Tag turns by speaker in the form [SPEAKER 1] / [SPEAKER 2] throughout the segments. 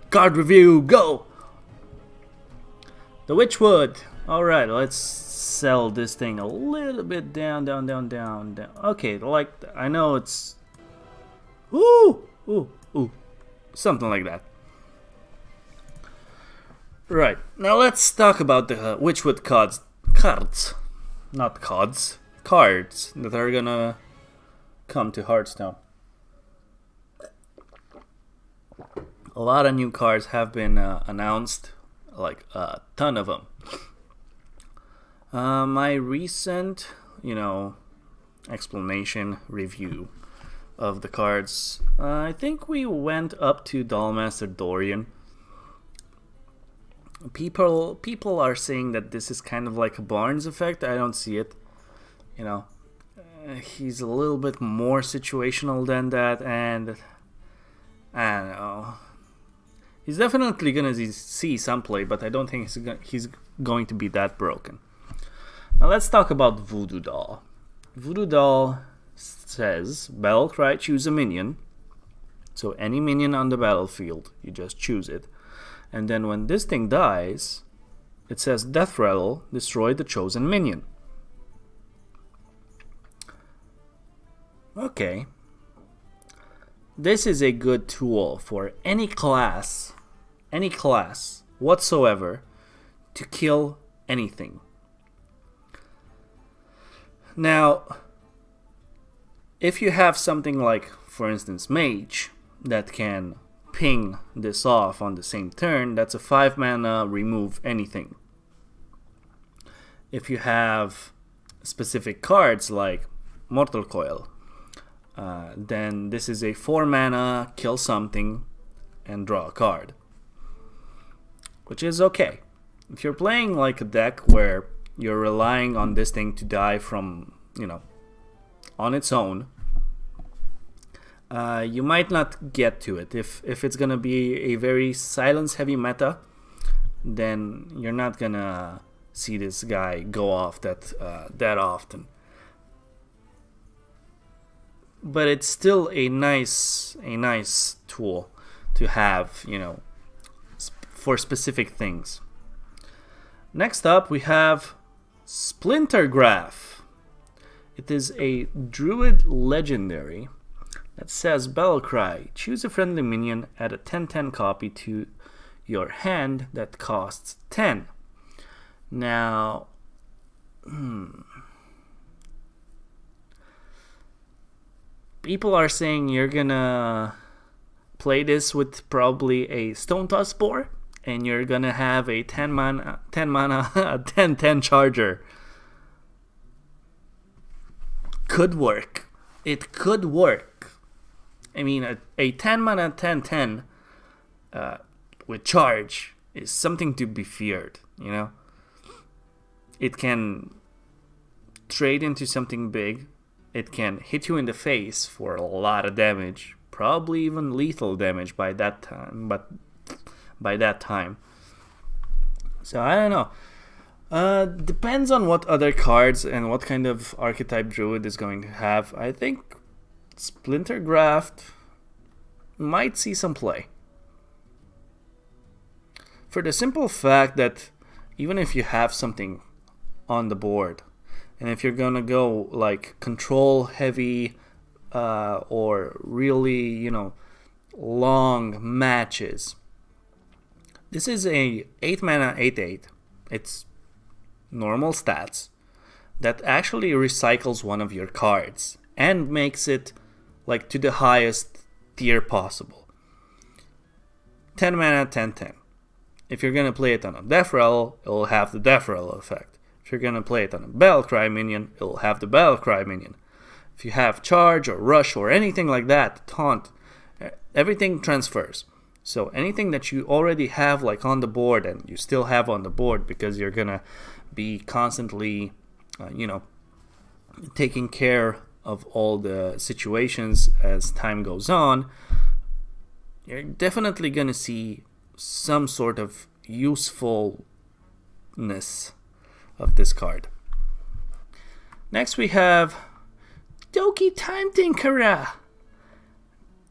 [SPEAKER 1] Card review, go! The Witchwood. Alright, let's sell this thing a little bit down. Okay, like, I know it's... Ooh. Something like that. Right, now let's talk about the Witchwood cards. Not cards. Cards that are gonna come to Hearthstone. A lot of new cards have been announced, like a ton of them. My recent, explanation review of the cards, I think we went up to Dollmaster Dorian. People are saying that this is kind of like a Barnes effect. I don't see it. He's a little bit more situational than that, and I don't know. He's definitely gonna see some play, but I don't think he's going to be that broken. Now let's talk about Voodoo Doll. Voodoo Doll says, Battlecry, choose a minion. So any minion on the battlefield, you just choose it. And then when this thing dies, it says Death Rattle, destroy the chosen minion. Okay. This is a good tool for any class whatsoever to kill anything. Now, if you have something like, for instance, Mage, that can ping this off on the same turn, that's a 5 mana remove anything. If you have specific cards like Mortal Coil, then this is a 4 mana kill something and draw a card, which is okay. If you're playing like a deck where you're relying on this thing to die from, on its own, you might not get to it. If it's gonna be a very silence heavy meta, then you're not gonna see this guy go off that often. But it's still a nice tool to have, for specific things. Next up, we have Splintergraph. It is a Druid legendary that says, Battlecry, choose a friendly minion, add a 10/10 copy to your hand that costs 10. Now, people are saying you're gonna play this with probably a Stone Toss Boar, and you're gonna have a 10 mana 10/10 charger. Could work. It could work. I mean, a 10 mana 10/10 with charge is something to be feared. It can trade into something big. It can hit you in the face for a lot of damage, probably even lethal damage by that time. So I don't know. Depends on what other cards and what kind of archetype Druid is going to have. I think Splintergraph might see some play. For the simple fact that even if you have something on the board, and if you're gonna go like control heavy or really, long matches, this is a 8 mana 8/8. It's normal stats that actually recycles one of your cards and makes it like to the highest tier possible. 10 mana 10/10. If you're gonna play it on a Death Rattle, it'll have the Death Rattle effect. If you're gonna play it on a Battlecry minion, it'll have the Battlecry minion. If you have Charge or Rush or anything like that, Taunt, everything transfers. So anything that you already have like on the board and you still have on the board because you're gonna be constantly, taking care of all the situations as time goes on, you're definitely gonna see some sort of usefulness of this card. Next we have Doki Time Tinkerer.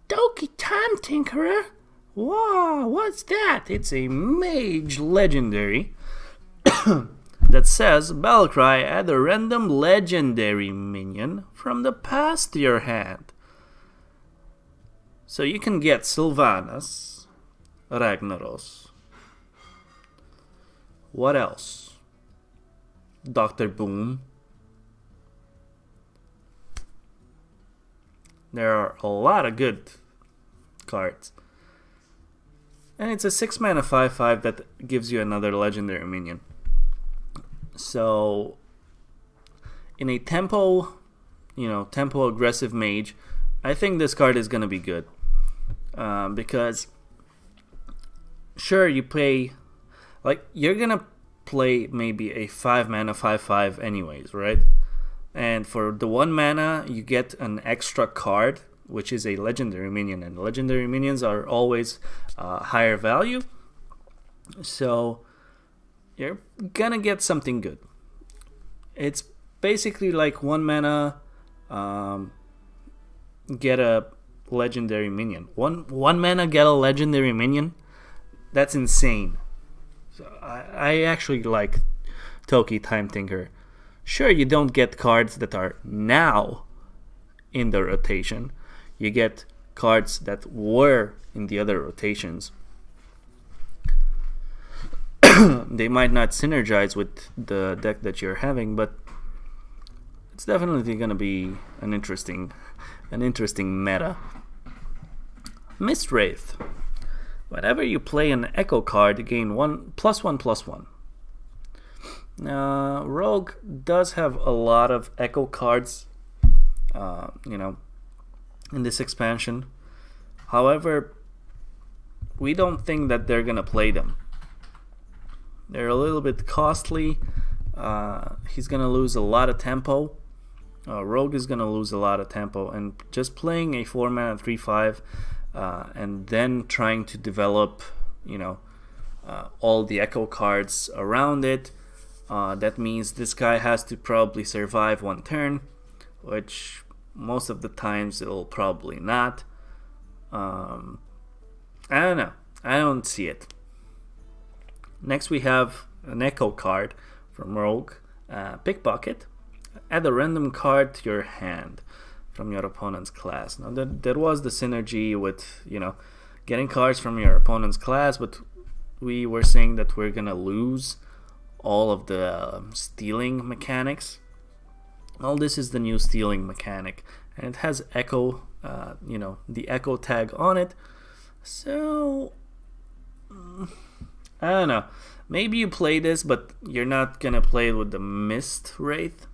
[SPEAKER 1] Doki Time Tinkerer Wow, what's that? It's a mage legendary that says Battlecry, add a random legendary minion from the past to your hand. So you can get Sylvanas, Ragnaros. What else? Dr. Boom. There are a lot of good cards. And it's a 6 mana 5/5 that gives you another legendary minion. So in a tempo aggressive mage, I think this card is going to be good. Because sure, you play, like, you're going to play maybe a 5 mana 5/5 anyways, right? And for the 1 mana, you get an extra card, which is a legendary minion. And legendary minions are always higher value. So you're going to get something good. It's basically like 1 mana, get a legendary minion. One mana, get a legendary minion? That's insane. So I actually like Toki Time Tinker. Sure, you don't get cards that are now in the rotation. You get cards that were in the other rotations. They might not synergize with the deck that you're having, but it's definitely going to be an interesting meta. Mistwraith. Whenever you play an Echo card, you gain +1/+1. Rogue does have a lot of Echo cards, in this expansion. However, we don't think that they're gonna play them. They're a little bit costly. He's gonna lose a lot of tempo. Rogue is gonna lose a lot of tempo, and just playing a 4 mana 3/5 and then trying to develop, all the Echo cards around it. That means this guy has to probably survive 1 turn, which most of the times it'll probably not. I don't know. I don't see it. Next we have an Echo card from Rogue, Pickpocket. Add a random card to your hand from your opponent's class. Now there was the synergy with, getting cards from your opponent's class, but we were saying that we're gonna lose all of the stealing mechanics. All this is the new stealing mechanic, and it has Echo, the Echo tag on it. So I don't know. Maybe you play this, but you're not gonna play it with the Mistwraith.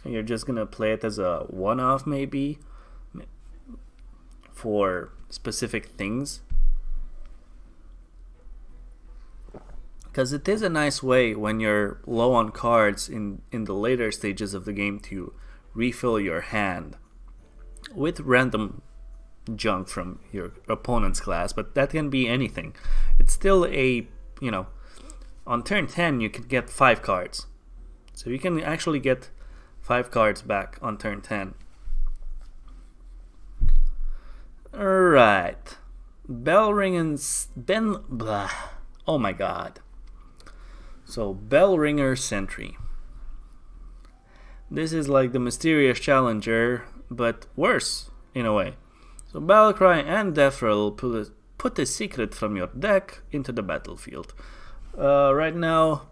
[SPEAKER 1] You're just gonna play it as a one-off, maybe, for specific things. Because it is a nice way when you're low on cards in the later stages of the game to refill your hand with random junk from your opponent's class, but that can be anything. It's still on turn 10 you can get 5 cards. So you can actually get 5 cards back on turn 10. Alright. Oh my god. So, Bellringer Sentry. This is like the Mysterious Challenger, but worse, in a way. So, Battlecry and Deathrel put a secret from your deck into the battlefield. Right now,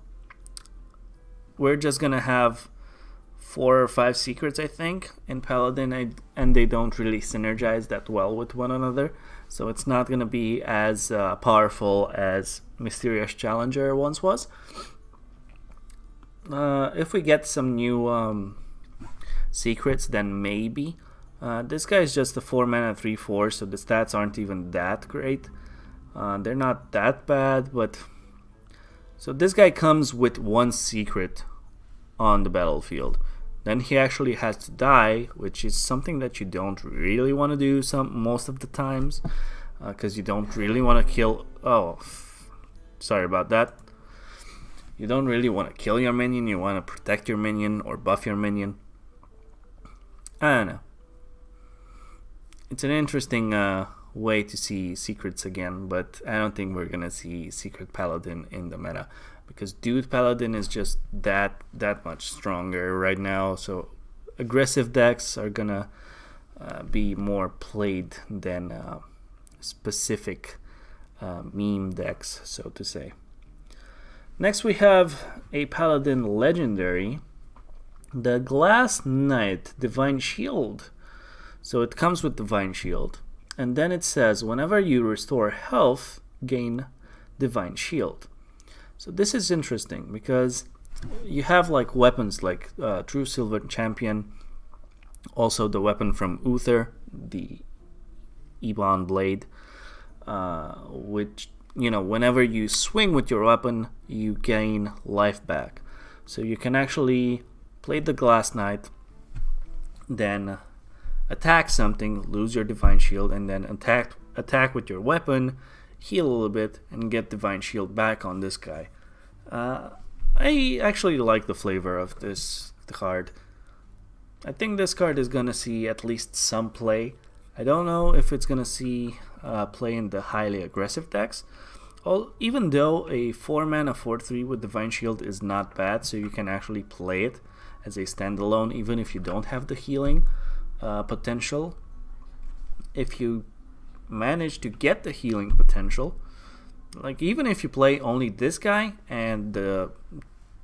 [SPEAKER 1] we're just gonna have 4 or 5 secrets, I think, in Paladin, and they don't really synergize that well with one another. So, it's not gonna be as powerful as Mysterious Challenger once was. If we get some new secrets, then maybe. This guy is just a 4 mana 3/4, so the stats aren't even that great. They're not that bad, but so this guy comes with 1 secret on the battlefield. Then he actually has to die, which is something that you don't really want to do most of the times, because you don't really want to kill. Sorry about that. You don't really want to kill your minion. You want to protect your minion or buff your minion. I don't know. It's an interesting wait to see secrets again, but I don't think we're gonna see Secret Paladin in the meta, because Dude Paladin is just that much stronger right now. So aggressive decks are gonna be more played than specific meme decks, so to say. Next we have a Paladin Legendary, the Glass Knight Divine Shield. So it comes with Divine Shield, and then it says whenever you restore health, gain Divine Shield. So this is interesting because you have like weapons like True Silver Champion, also the weapon from Uther, the Ebon Blade, which, you know, whenever you swing with your weapon, you gain life back. So you can actually play the Glass Knight, then attack something, lose your Divine Shield, and then attack with your weapon, heal a little bit, and get Divine Shield back on this guy. I actually like the flavor of this card. I think this card is gonna see at least some play. I don't know if it's gonna see play in the highly aggressive decks. Even though a 4-mana 4/3 with Divine Shield is not bad, so you can actually play it as a standalone even if you don't have the healing potential. If you manage to get the healing potential, like even if you play only this guy and the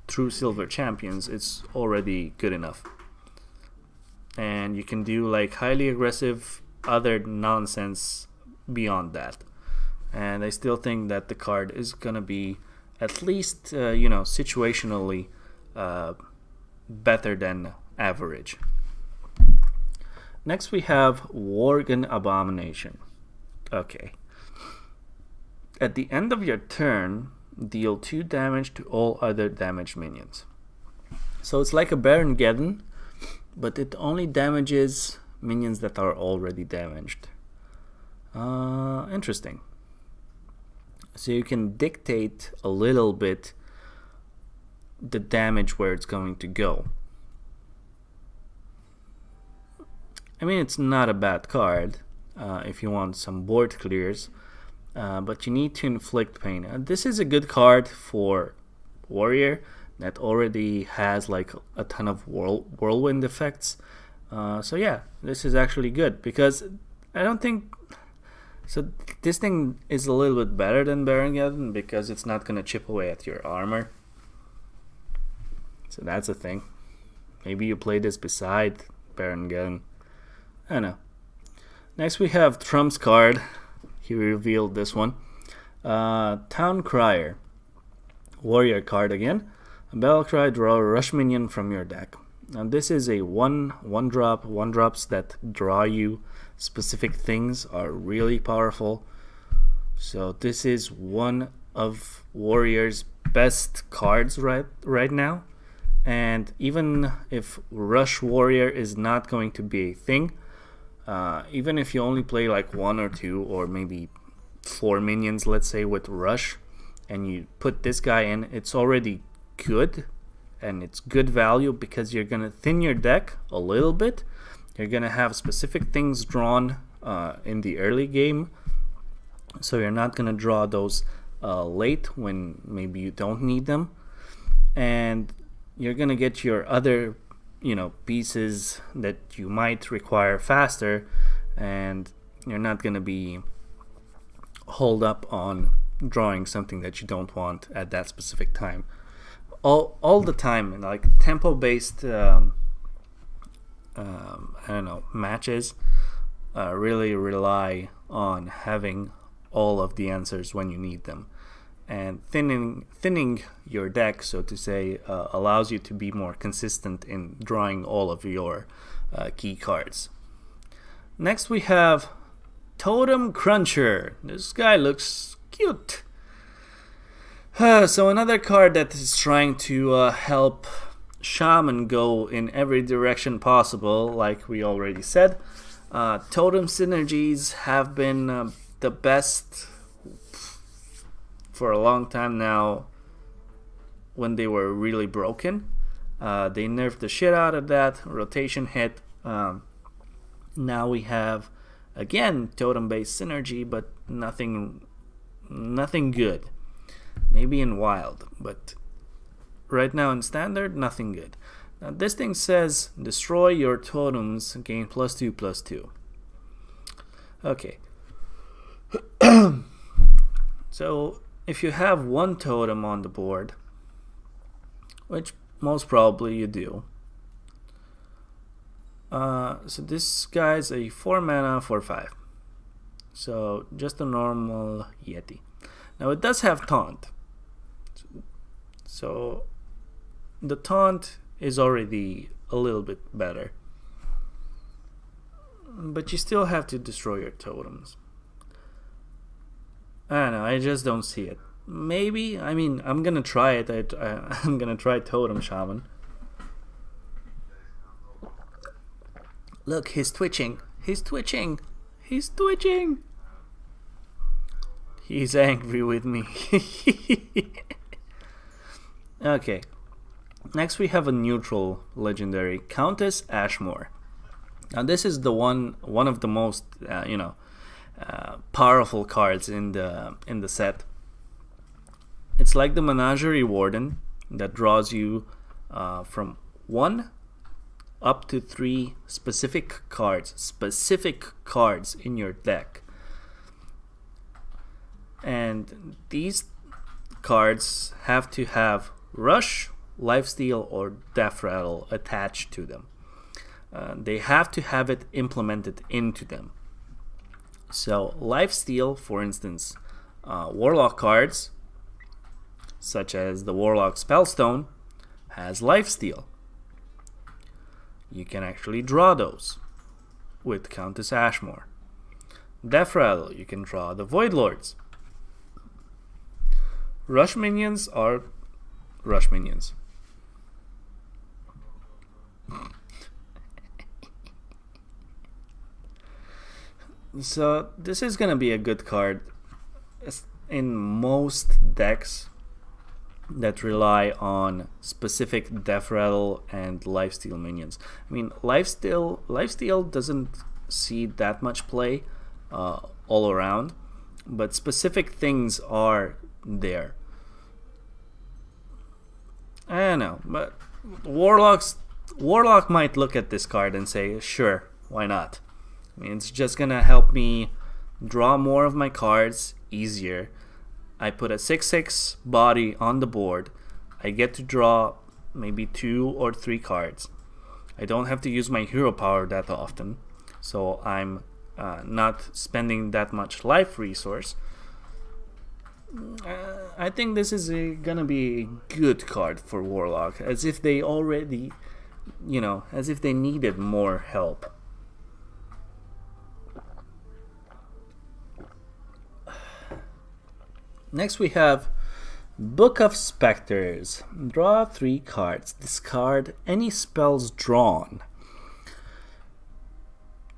[SPEAKER 1] True Silver Champions, it's already good enough. And you can do like highly aggressive other nonsense beyond that. And I still think that the card is gonna be at least situationally better than average. Next we have Worgen Abomination. Okay. At the end of your turn, deal 2 damage to all other damaged minions. So it's like a Baron Geddon, but it only damages minions that are already damaged. Interesting. So you can dictate a little bit the damage where it's going to go. I mean, it's not a bad card if you want some board clears, but you need to inflict pain. This is a good card for Warrior that already has like a ton of whirlwind effects. So yeah, this is actually good because I don't think... So this thing is a little bit better than Baron Geddon because it's not going to chip away at your armor. So that's a thing. Maybe you play this beside Baron Geddon. I don't know. Next we have Trump's card. He revealed this one. Town Crier. Warrior card again. A battle cry, draw a rush minion from your deck. Now this is a one drops that draw you specific things are really powerful. So this is one of Warrior's best cards right now. And even if Rush Warrior is not going to be a thing, even if you only play like 1 or 2 or maybe 4 minions, let's say, with Rush, and you put this guy in, it's already good, and it's good value because you're going to thin your deck a little bit. You're going to have specific things drawn in the early game, so you're not going to draw those late when maybe you don't need them. And you're going to get your other pieces that you might require faster, and you're not going to be holed up on drawing something that you don't want at that specific time. All the time, like tempo based matches really rely on having all of the answers when you need them, and thinning your deck, so to say, allows you to be more consistent in drawing all of your key cards. Next we have Totem Cruncher. This guy looks cute. So another card that is trying to help Shaman go in every direction possible, like we already said. Totem synergies have been the best for a long time now when they were really broken. They nerfed the shit out of that. Rotation hit. Now we have Again, totem-based synergy, but nothing good. Maybe in wild, but right now in standard, nothing good. Now this thing says destroy your totems, gain +2/+2. Okay. So if you have one totem on the board, which most probably you do, so this guy's a 4 mana for 5. So just a normal Yeti. Now it does have taunt. So the taunt is already a little bit better. But you still have to destroy your totems. I don't know, I just don't see it. Maybe, I mean, I'm gonna try it. I'm gonna try Totem Shaman. Look, he's twitching. He's twitching. He's twitching. He's angry with me. Okay. Next we have a neutral legendary, Countess Ashmore. Now this is the one of the most powerful cards in the set. It's like the Menagerie Warden that draws you from 1 up to 3 specific cards in your deck. And these cards have to have Rush, Lifesteal, or Death Rattle attached to them. They have to have it implemented into them. So Lifesteal, for instance, Warlock cards, such as the Warlock Spellstone, has Lifesteal. You can actually draw those with Countess Ashmore. Death Rattle, you can draw the Void Lords. Rush minions are Rush minions. So this is gonna be a good card in most decks that rely on specific Death Rattle and Lifesteal minions. I mean, Lifesteal doesn't see that much play all around, but specific things are there. I don't know, but Warlock might look at this card and say, sure, why not? I mean, it's just gonna help me draw more of my cards easier. I put a 6/6 body on the board. I get to draw maybe 2 or 3 cards. I don't have to use my hero power that often, so I'm not spending that much life resource. I think this is gonna be a good card for Warlock, as if they already, as if they needed more help. Next we have Book of Specters. Draw 3 cards. Discard any spells drawn.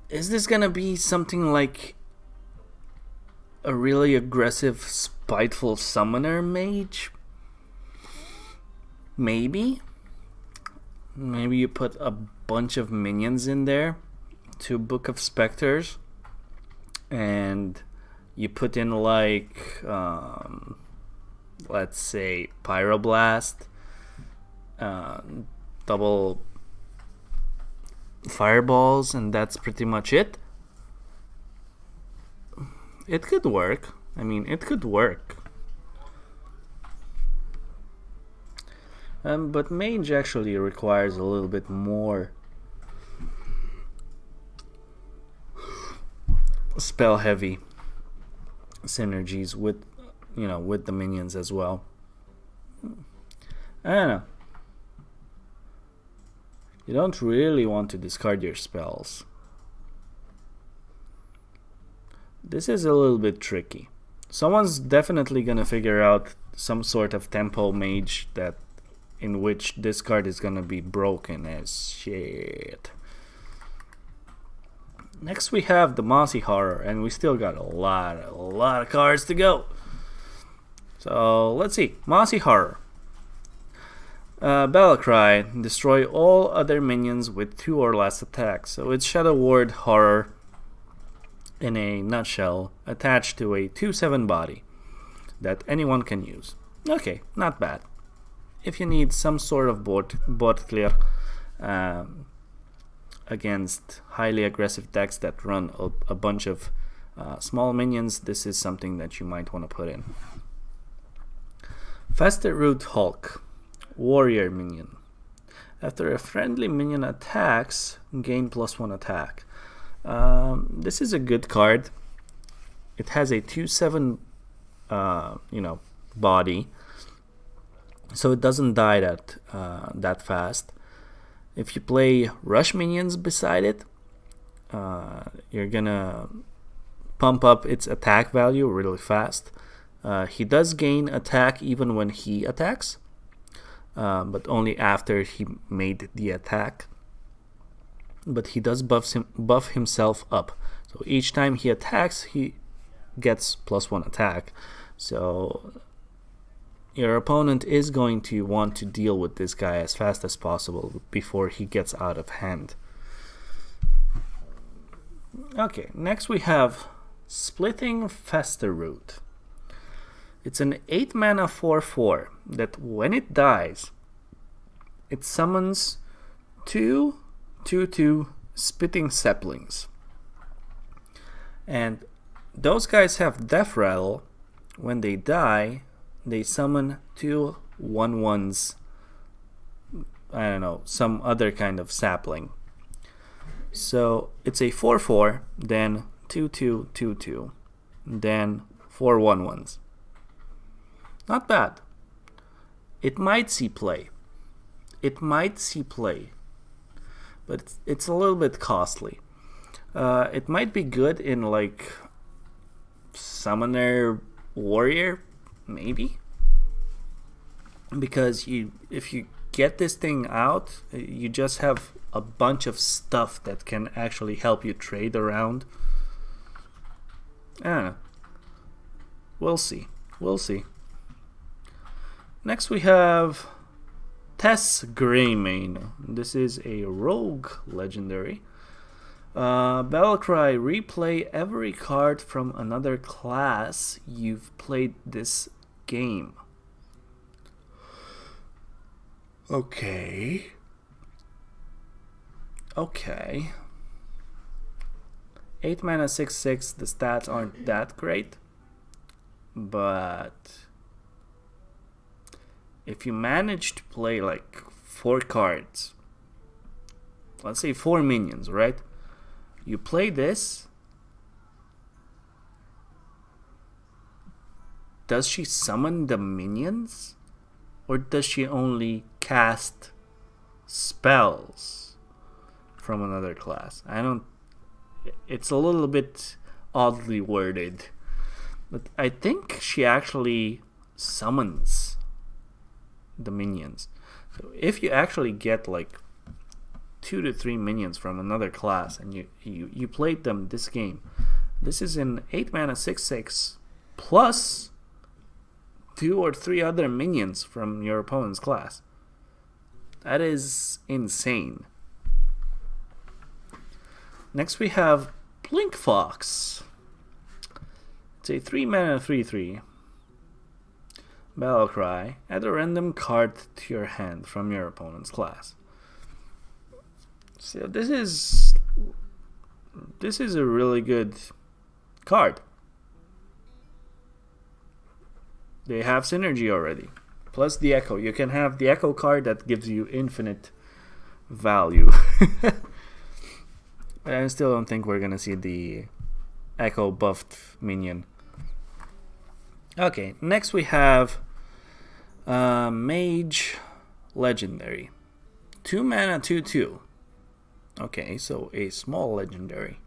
[SPEAKER 1] Is this gonna be something like a really aggressive, spiteful summoner mage? Maybe. Maybe you put a bunch of minions in there to Book of Specters, and you put in like, let's say, Pyroblast, double fireballs, and that's pretty much it. It could work. I mean, it could work. But Mage actually requires a little bit more spell heavy synergies with the minions as well. I don't know. You don't really want to discard your spells. This is a little bit tricky. Someone's definitely gonna figure out some sort of tempo mage in which this card is gonna be broken as shit. Next we have the Mossy Horror, and we still got a lot of cards to go. So let's see. Mossy Horror. Battlecry. Destroy all other minions with 2 or less attacks. So it's Shadow Ward Horror. in a nutshell, attached to a 2/7 body that anyone can use. Okay, not bad. If you need some sort of board clear against highly aggressive decks that run a bunch of small minions, this is something that you might want to put in. Faster Root Hulk, warrior minion. After a friendly minion attacks, gain +1 attack. This is a good card. It has a 2/7 body, so it doesn't die that fast. If you play rush minions beside it, you're gonna pump up its attack value really fast. He does gain attack even when he attacks, but only after he made the attack. But he does buff himself up. So each time he attacks, he gets +1 attack. So your opponent is going to want to deal with this guy as fast as possible before he gets out of hand. Okay, next we have Splitting Fester Root. It's an 8 mana 4/4 that when it dies, it summons 2/2/2 Spitting Saplings. And those guys have Death Rattle. When they die, they summon 2 1/1s. I don't know, some other kind of sapling. So it's a 4/4, then 2/2/2/2, then 4 1/1s. Not bad. It might see play. But it's a little bit costly. It might be good in like Summoner Warrior, maybe, because if you get this thing out, you just have a bunch of stuff that can actually help you trade around. I don't know. We'll see. Next we have Tess Greymane. This is a rogue legendary. Battlecry, replay every card from another class you've played this game. Okay. 8 mana 6/6, the stats aren't that great, but if you manage to play like 4 cards, let's say 4 minions, right? You play this. Does she summon the minions? Or does she only cast spells from another class? It's a little bit oddly worded. But I think she actually summons the minions. So if you actually get like 2 to 3 minions from another class and you played them this game, this is an 8 mana 6/6 plus 2 or 3 other minions from your opponent's class. That is insane. Next we have Blink Fox. It's a 3 mana 3/3 Battlecry. Add a random card to your hand from your opponent's class. So this is a really good card. They have synergy already. Plus the Echo. You can have the Echo card that gives you infinite value. But I still don't think we're gonna see the Echo buffed minion. Okay, next we have Mage Legendary. 2 mana 2/2. Okay, so a small legendary.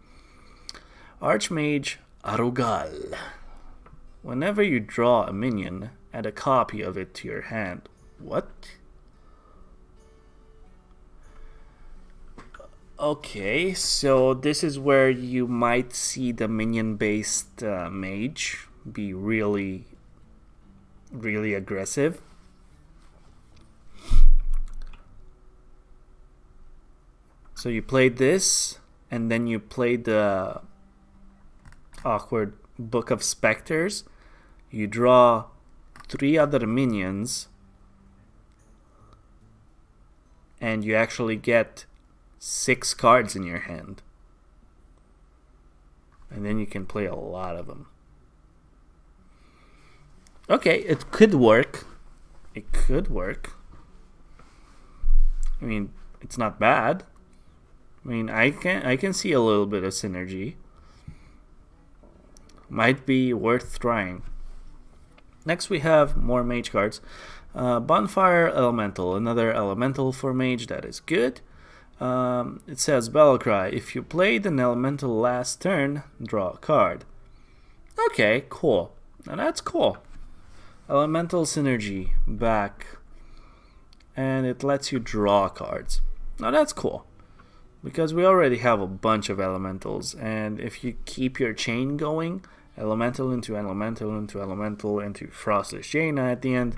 [SPEAKER 1] Archmage Arugal. Whenever you draw a minion, add a copy of it to your hand. What? Okay, so this is where you might see the minion-based mage be really, really aggressive. So you played this, and then you played the awkward Book of Specters, you draw 3 other minions, and you actually get 6 cards in your hand. And then you can play a lot of them. Okay, it could work. It could work. I mean, it's not bad. I mean, I can see a little bit of synergy. Might be worth trying. Next we have more mage cards. Bonfire Elemental, another elemental for mage, that is good. It says Battle Cry. If you played an elemental last turn, draw a card. Okay, cool. Now that's cool. Elemental synergy back, and it lets you draw cards. Now that's cool, because we already have a bunch of elementals, and if you keep your chain going, elemental into elemental into elemental into Frostless Jaina at the end,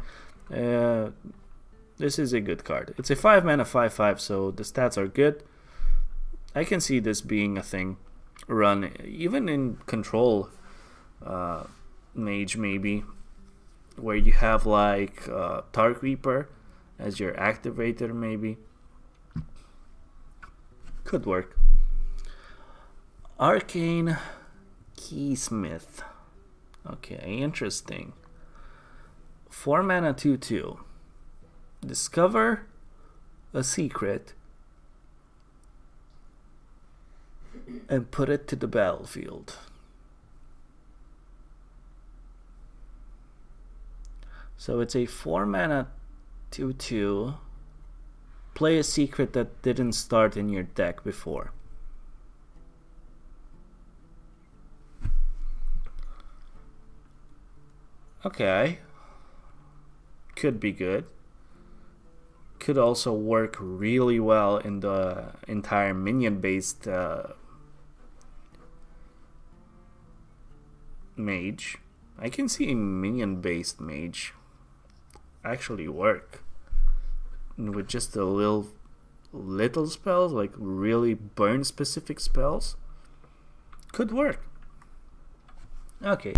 [SPEAKER 1] this is a good card. It's a 5 mana 5/5, so the stats are good. I can see this being a thing run even in control mage, maybe, where you have like Dark Reaper as your activator, maybe. Could work. Arcane Keysmith. Okay, interesting. 4 mana 2/2. Discover a secret and put it to the battlefield. So it's a 4 mana 2/2. Play a secret that didn't start in your deck before. Okay. Could be good. Could also work really well in the entire minion-based mage. I can see a minion-based mage actually work with just a little spells, like really burn specific spells. Could work. Okay.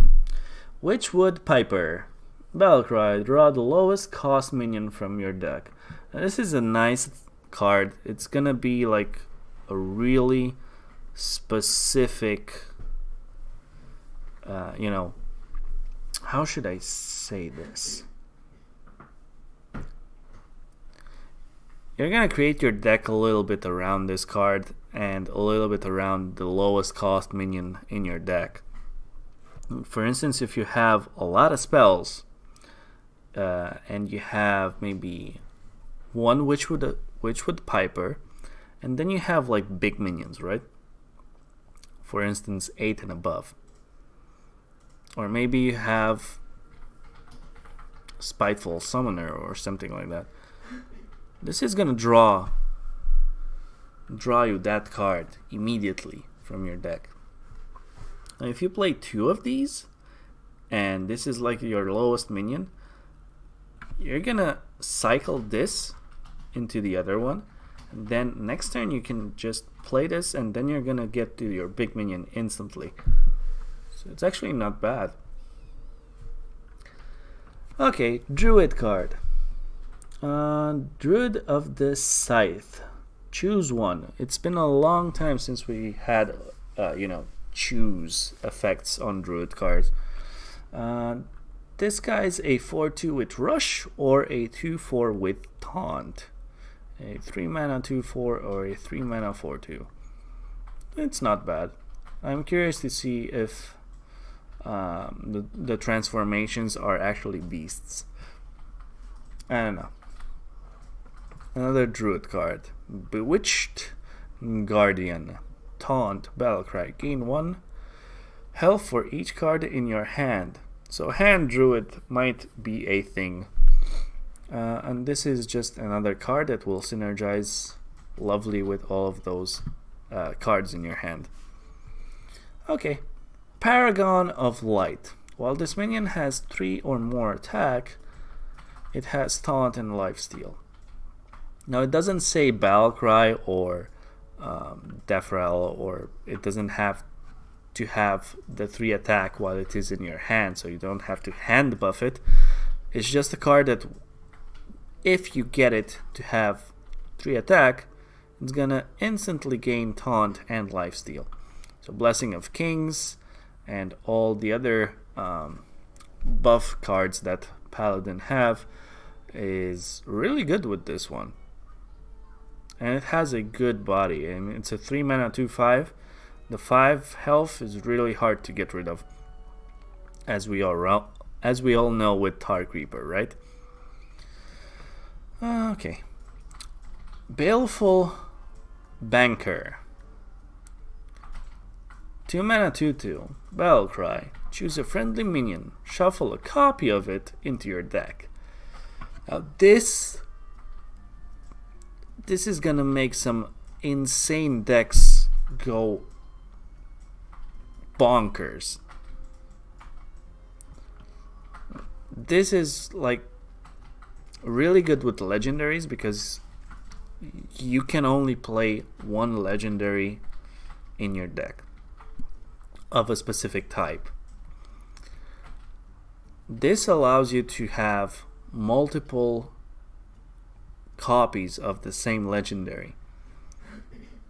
[SPEAKER 1] Witchwood Piper. Battlecry. Draw the lowest cost minion from your deck. Now, this is a nice card. It's gonna be like a really specific, how should I say this? You're gonna create your deck a little bit around this card and a little bit around the lowest cost minion in your deck. For instance, if you have a lot of spells and you have maybe one Witchwood Piper, and then you have like big minions, right? For instance, 8 and above. Or maybe you have Spiteful Summoner or something like that. This is gonna draw you that card immediately from your deck. Now, if you play 2 of these, and this is like your lowest minion, you're gonna cycle this into the other one, and then next turn you can just play this, and then you're gonna get to your big minion instantly. So it's actually not bad. Okay, Druid card. Druid of the Scythe. Choose one. It's been a long time since we had, choose effects on Druid cards. This guy's a 4/2 with Rush or a 2/4 with Taunt. A 3 mana 2/4 or a 3 mana 4/2. It's not bad. I'm curious to see if the transformations are actually beasts. I don't know. Another Druid card. Bewitched Guardian. Taunt, Battlecry. Gain 1 health for each card in your hand. So hand Druid might be a thing. And this is just another card that will synergize lovely with all of those cards in your hand. Okay. Paragon of Light. While this minion has 3 or more attack, it has Taunt and Lifesteal. Now it doesn't say Battlecry or Defrel, or it doesn't have to have the 3 attack while it is in your hand, so you don't have to hand buff it. It's just a card that if you get it to have 3 attack, it's gonna instantly gain taunt and lifesteal. So Blessing of Kings and all the other buff cards that Paladin have is really good with this one. And it has a good body, and it's a 3 mana 2/5. The 5 health is really hard to get rid of, as we all know with Tar Creeper, right? Okay. Baleful Banker. 2 mana 2/2. Battle Cry. Choose a friendly minion. Shuffle a copy of it into your deck. Now this is gonna make some insane decks go bonkers. This is like really good with legendaries because you can only play one legendary in your deck of a specific type. This allows you to have multiple copies of the same legendary.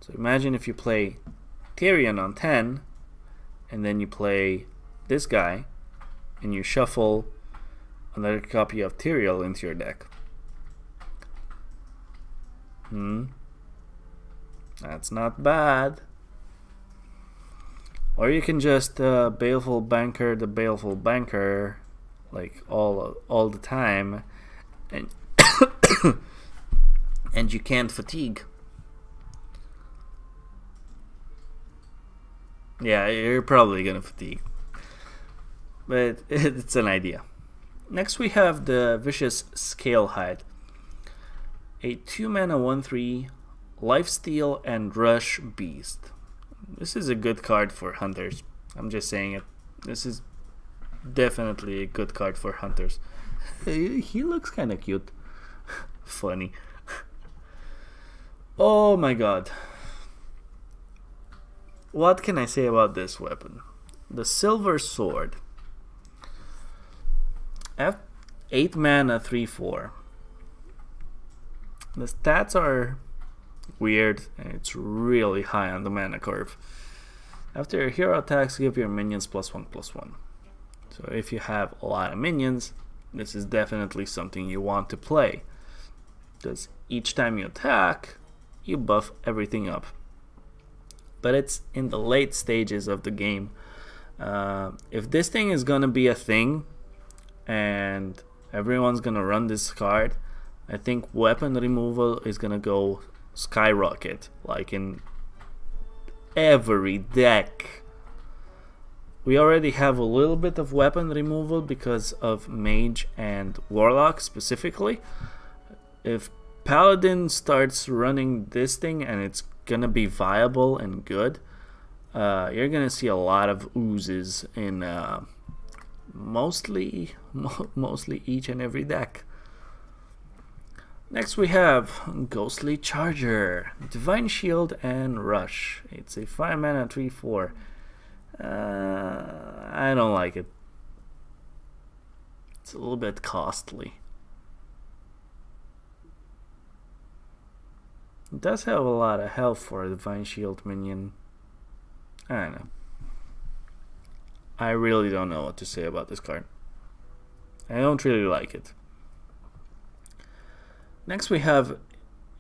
[SPEAKER 1] So imagine if you play Tyrion on 10 and then you play this guy and you shuffle another copy of Tyrael into your deck. That's not bad. Or you can just Baleful Banker the Baleful Banker like all the time, and and you can't fatigue. Yeah, you're probably gonna fatigue, but it's an idea. Next we have the Vicious Scalehide, a 2 mana 1/3 lifesteal and rush beast. This is a good card for hunters. I'm just saying it. This is definitely a good card for hunters. He looks kind of cute. Funny. Oh my god. What can I say about this weapon? The Silver Sword. 8 mana 3/4. The stats are weird and it's really high on the mana curve. After your hero attacks, give your minions +1/+1. So if you have a lot of minions, this is definitely something you want to play, because each time you attack, you buff everything up. But it's in the late stages of the game. If this thing is gonna be a thing and everyone's gonna run this card, I think weapon removal is gonna go skyrocket, like in every deck. We already have a little bit of weapon removal because of Mage and Warlock specifically. If Paladin starts running this thing and it's gonna be viable and good, you're gonna see a lot of oozes in mostly each and every deck. Next we have Ghostly Charger, Divine Shield and Rush. It's a 5 mana 3/4. I don't like it. It's a little bit costly. It does have a lot of health for a Divine Shield minion. I don't know. I really don't know what to say about this card. I don't really like it. Next we have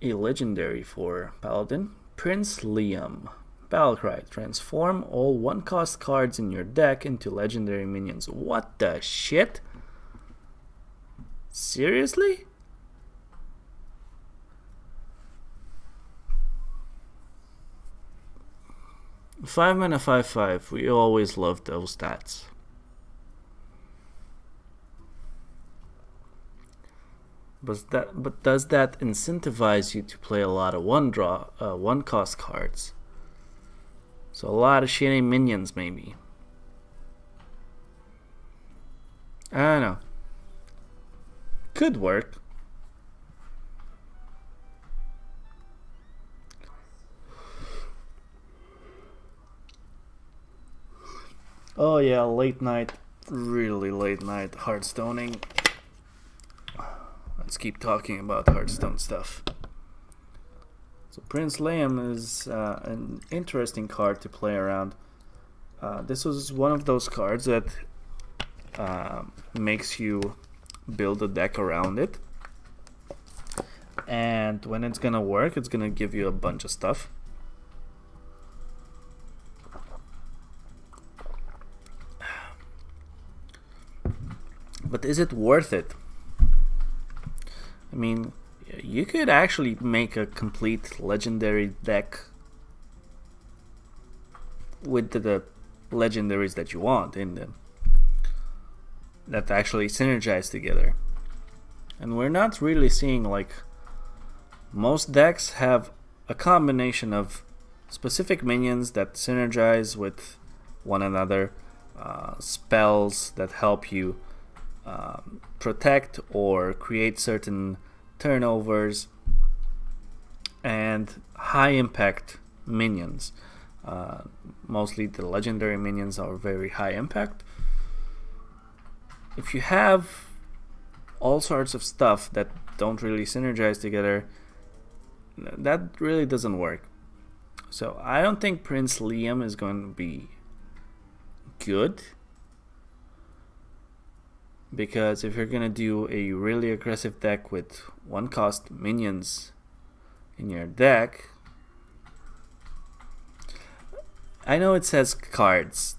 [SPEAKER 1] a legendary for Paladin, Prince Liam. Battlecry, transform all 1-cost cards in your deck into legendary minions. What the shit? Seriously? Five mana 5/5. We always loved those stats. But does that incentivize you to play a lot of one-cost cards? So a lot of shitty minions, maybe. I don't know. Could work. Oh yeah, late night, really late night Hearthstoning. Let's keep talking about Hearthstone stuff. So Prince Liam is an interesting card to play around. This was one of those cards that makes you build a deck around it. And when it's gonna work, it's gonna give you a bunch of stuff. But is it worth it? I mean, you could actually make a complete legendary deck with the legendaries that you want in them, that actually synergize together. And we're not really seeing, like, most decks have a combination of specific minions that synergize with one another, spells that help you protect or create certain turnovers, and high impact minions. Mostly the legendary minions are very high impact. If you have all sorts of stuff that don't really synergize together, that really doesn't work. So I don't think Prince Liam is going to be good, because if you're gonna do a really aggressive deck with one cost minions in your deck, I know it says cards,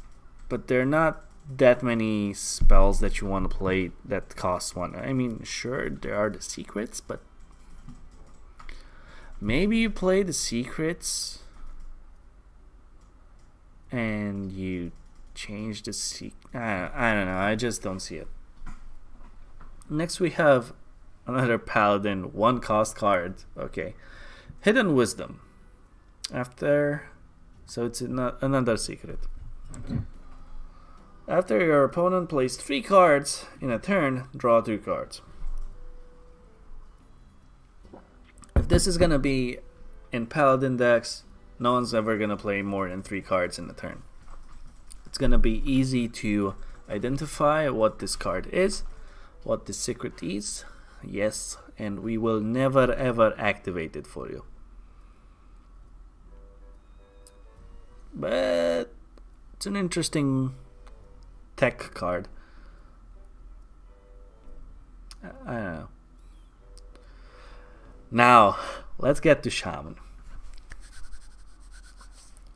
[SPEAKER 1] but there are not that many spells that you want to play that cost one. I mean, sure, there are the secrets, but maybe you play the secrets and you change the I don't know, I just don't see it. Next we have another Paladin, one cost card. Okay, Hidden Wisdom. So it's another secret. After your opponent plays 3 cards in a turn, draw 2 cards. If this is gonna be in Paladin decks, no one's ever gonna play more than 3 cards in a turn. It's gonna be easy to identify what this card is, what the secret is, yes, and we will never ever activate it for you. But it's an interesting tech card. I don't know. Now, let's get to Shaman.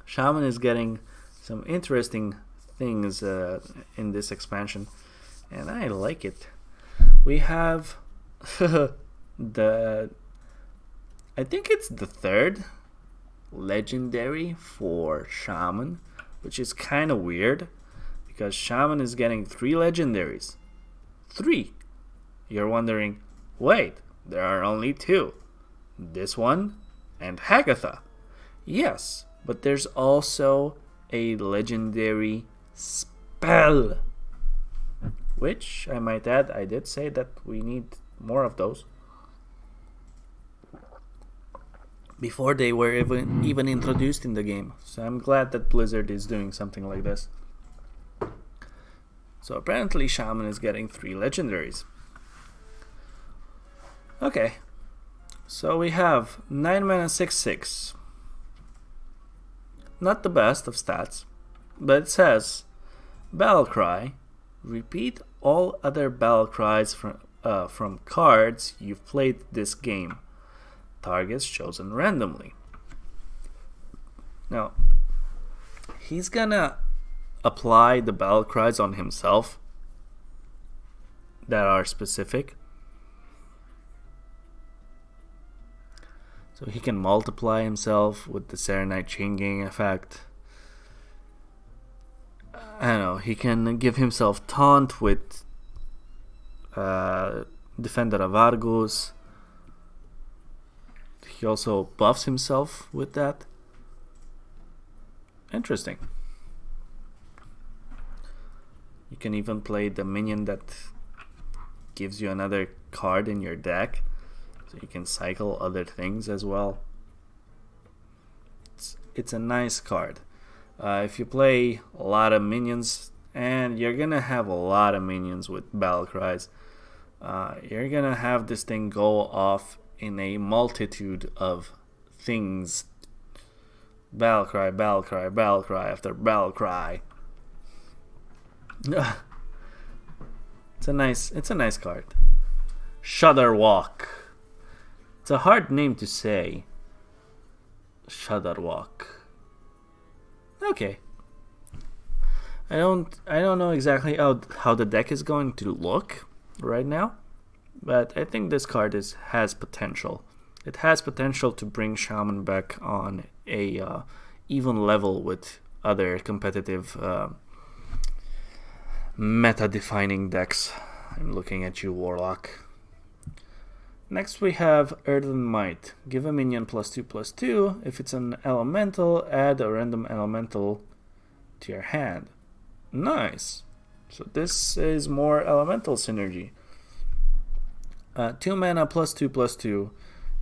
[SPEAKER 1] Shaman is getting some interesting things in this expansion, and I like it. We have I think it's the 3rd legendary for Shaman, which is kind of weird, because Shaman is getting 3 legendaries. 3. You're wondering, wait, there are only 2. This one and Hagatha. Yes, but there's also a legendary spell, which I might add, I did say that we need more of those before they were even introduced in the game. So I'm glad that Blizzard is doing something like this. So apparently Shaman is getting 3 legendaries. Okay, so we have 9 mana 6/6. Not the best of stats, but it says Battle Cry. Repeat all other battle cries from cards you've played this game. Targets chosen randomly. Now, he's gonna apply the battle cries on himself that are specific. So he can multiply himself with the Serenite Chain Gang effect. I don't know, he can give himself taunt with Defender of Argus. He also buffs himself with that. Interesting. You can even play the minion that gives you another card in your deck, so you can cycle other things as well. It's a nice card. If you play a lot of minions, and you're gonna have a lot of minions with battle cries, you're gonna have this thing go off in a multitude of things. Battle cry, battle cry, battle cry after battle cry. It's a nice card. Shudderwalk. It's a hard name to say. Shudderwalk. Okay. I don't know exactly how the deck is going to look right now, but I think this card has potential. It has potential to bring Shaman back on a even level with other competitive meta-defining decks. I'm looking at you, Warlock. Next we have Earthen Might. Give a minion +2/+2. If it's an elemental, add a random elemental to your hand. Nice. So this is more elemental synergy. 2 mana +2/+2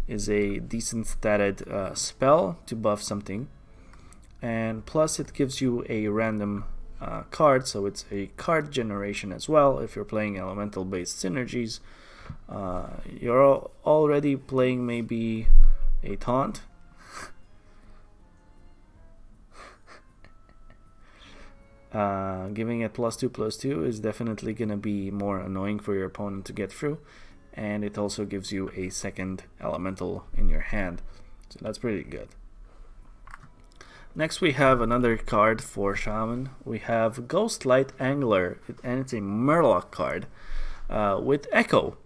[SPEAKER 1] is a decent statted spell to buff something, and plus it gives you a random card, so it's a card generation as well. If you're playing elemental based synergies, you're already playing maybe a taunt. Giving it +2/+2 is definitely going to be more annoying for your opponent to get through, and it also gives you a second elemental in your hand, so that's pretty good. Next we have another card for Shaman. We have Ghostlight Angler, and it's a Murloc card with Echo.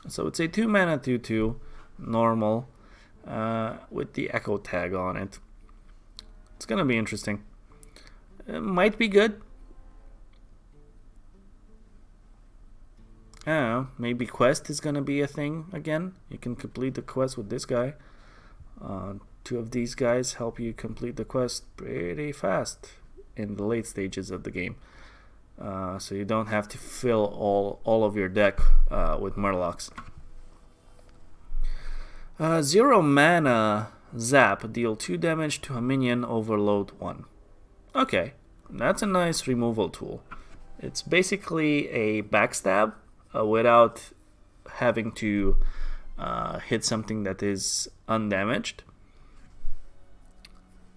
[SPEAKER 1] So it's a 2 mana 2/2 normal with the Echo tag on it. It's gonna be interesting. It might be good. I don't know, maybe quest is gonna be a thing again. You can complete the quest with this guy. 2 of these guys help you complete the quest pretty fast in the late stages of the game. So you don't have to fill all of your deck with Murlocs. 0 mana Zap. Deal 2 damage to a minion, overload 1. Okay, that's a nice removal tool. It's basically a backstab without having to hit something that is undamaged.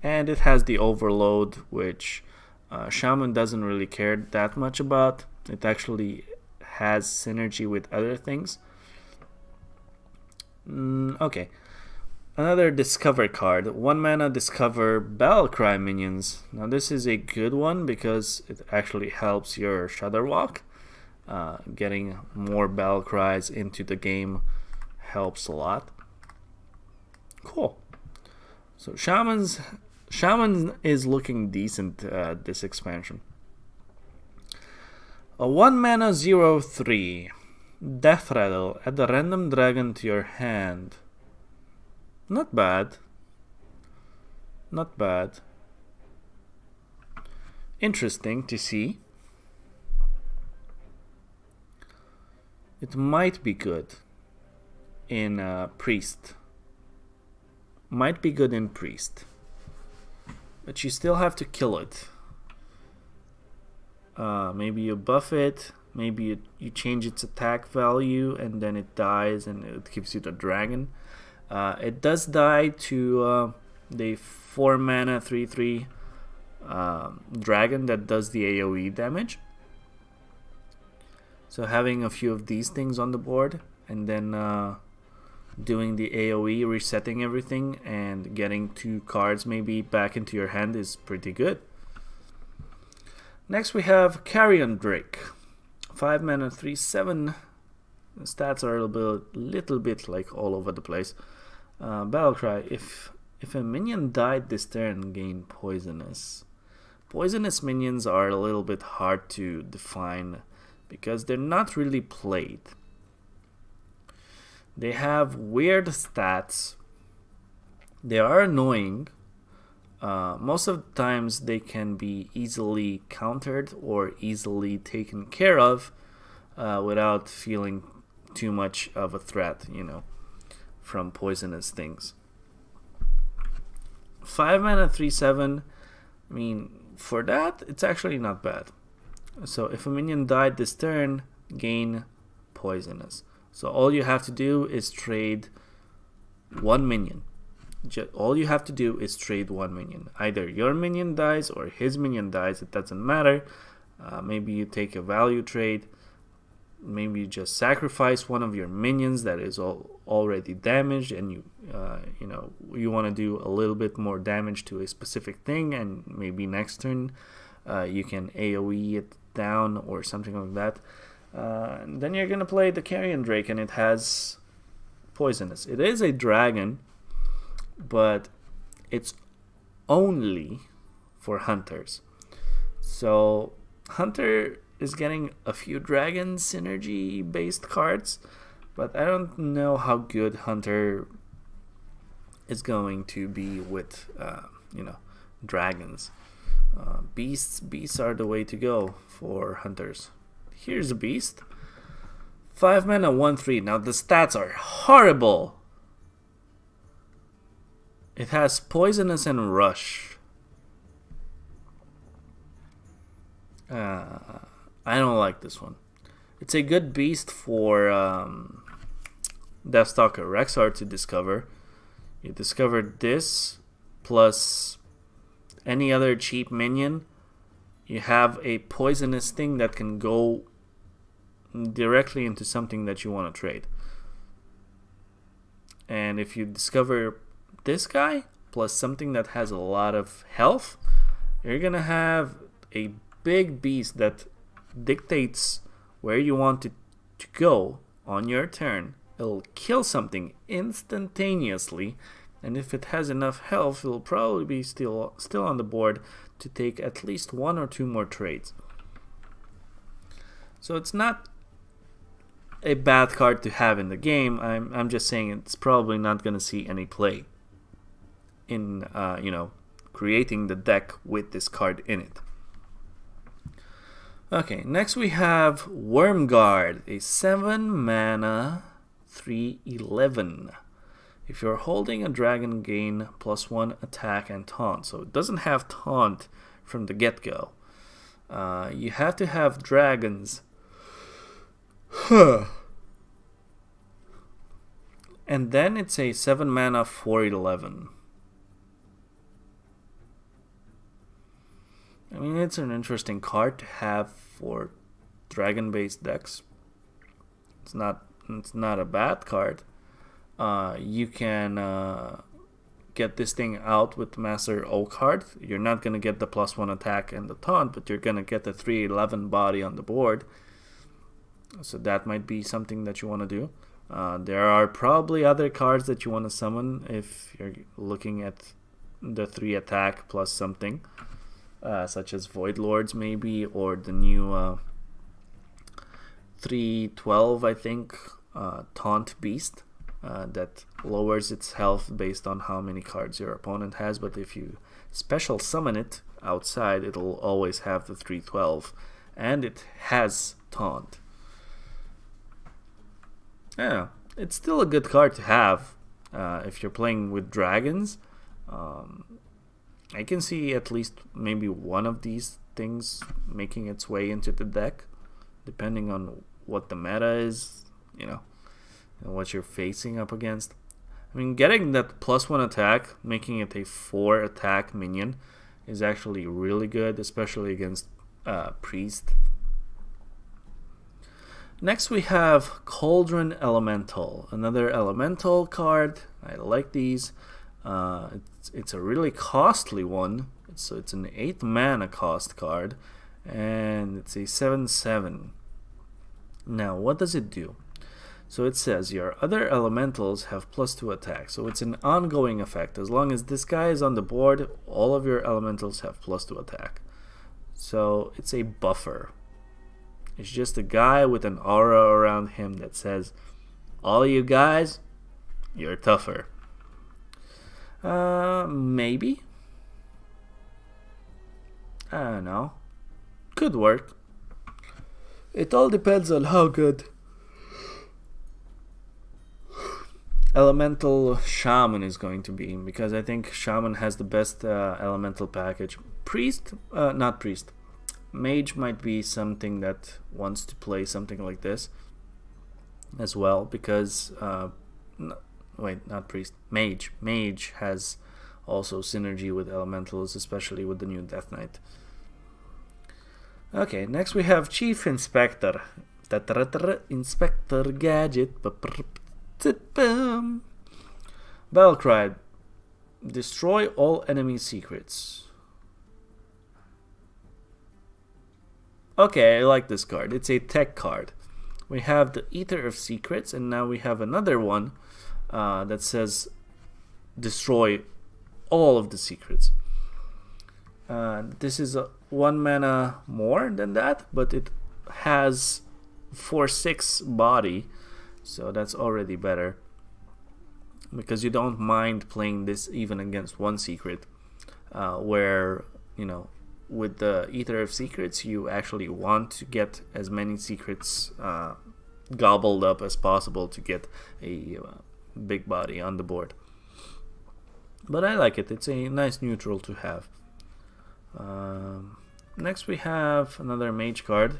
[SPEAKER 1] And it has the overload, which Shaman doesn't really care that much about. It actually has synergy with other things. Okay. Another Discover card. 1 mana Discover Battlecry minions. Now this is a good one because it actually helps your Shudderwalk. Getting more Battlecries into the game helps a lot. Cool. So Shaman is looking decent this expansion. A 1 mana 0/3 Death Rattle. Add a random dragon to your hand. Not bad. Not bad. Interesting to see. It might be good in Priest. Might be good in Priest. But you still have to kill it. Maybe you buff it. Maybe you change its attack value and then it dies and it gives you the dragon. It does die to the 4 mana 3/3 dragon that does the AoE damage. So having a few of these things on the board and then doing the AoE, resetting everything, and getting 2 cards maybe back into your hand is pretty good. Next we have Carrion Drake. 5 mana 3/7. The stats are a little bit like all over the place. Battlecry. If a minion died this turn, gain poisonous. Poisonous minions are a little bit hard to define because they're not really played. They have weird stats. They are annoying. Most of the times they can be easily countered or easily taken care of without feeling too much of a threat, from poisonous things. 5 mana 3/7. I mean, for that, it's actually not bad. So if a minion died this turn, gain poisonous. So all you have to do is trade one minion. All you have to do is trade one minion. Either your minion dies or his minion dies. It doesn't matter. Maybe you take a value trade. Maybe you just sacrifice one of your minions that is already damaged, and you want to do a little bit more damage to a specific thing, and maybe next turn you can AoE it down or something like that. And then you're gonna play the Carrion Drake, and it has poisonous. It is a dragon, but it's only for hunters. So hunter is getting a few dragon synergy based cards, but I don't know how good hunter is going to be with dragons. Beasts are the way to go for hunters. Here's a beast. 5 mana, 1/3. Now the stats are horrible. It has poisonous and rush. I don't like this one. It's a good beast for Deathstalker Rexar to discover. You discover this plus any other cheap minion. You have a poisonous thing that can go directly into something that you want to trade. And if you discover this guy plus something that has a lot of health, you're gonna have a big beast that dictates where you want it to go on your turn. It'll kill something instantaneously, and if it has enough health, it'll probably be still on the board to take at least 1 or 2 more trades. So it's not a bad card to have in the game. I'm just saying it's probably not going to see any play in creating the deck with this card in it. Okay, next we have Wormguard, a 7 mana 3/11. If you're holding a dragon, gain +1 attack and taunt. So it doesn't have taunt from the get-go. You have to have dragons. And then it's a 7 mana 4/11. I mean, it's an interesting card to have for dragon-based decks. It's not a bad card. You can get this thing out with Master Oakheart. You're not going to get the +1 attack and the taunt, but you're going to get the 3/11 body on the board. So that might be something that you want to do. There are probably other cards that you want to summon if you're looking at the 3 attack plus something. Such as Void Lords maybe, or the new 3/12, I think, Taunt Beast that lowers its health based on how many cards your opponent has, but if you special summon it outside, it'll always have the 3/12, and it has Taunt. Yeah, it's still a good card to have if you're playing with dragons. I can see at least maybe one of these things making its way into the deck, depending on what the meta is, and what you're facing up against. I mean, getting that +1 attack, making it a 4 attack minion, is actually really good, especially against Priest. Next we have Cauldron Elemental, another elemental card. I like these. It's a really costly one. So it's an 8 mana cost card, and it's a 7/7. Now, what does it do? So it says your other elementals have +2 attack. So it's an ongoing effect. As long as this guy is on the board, all of your elementals have +2 attack. So it's a buffer. It's just a guy with an aura around him that says, all you guys, you're tougher. Maybe. I don't know. Could work. It all depends on how good Elemental Shaman is going to be, because I think Shaman has the best elemental package. priest, not priest. Mage might be something that wants to play something like this as well, because wait, not priest, mage. Mage has also synergy with elementals, especially with the new Death Knight. Okay, next we have Chief Inspector. Inspector Gadget. Battle Cry. Destroy all enemy secrets. Okay, I like this card. It's a tech card. We have the Ether of Secrets, and now we have another one that says destroy all of the secrets. This is 1 mana more than that, but it has 4/6 body, so that's already better, because you don't mind playing this even against one secret, where, you know, with the Ether of Secrets you actually want to get as many secrets gobbled up as possible to get a big body on the board. But I like it. It's a nice neutral to have. Next we have another mage card,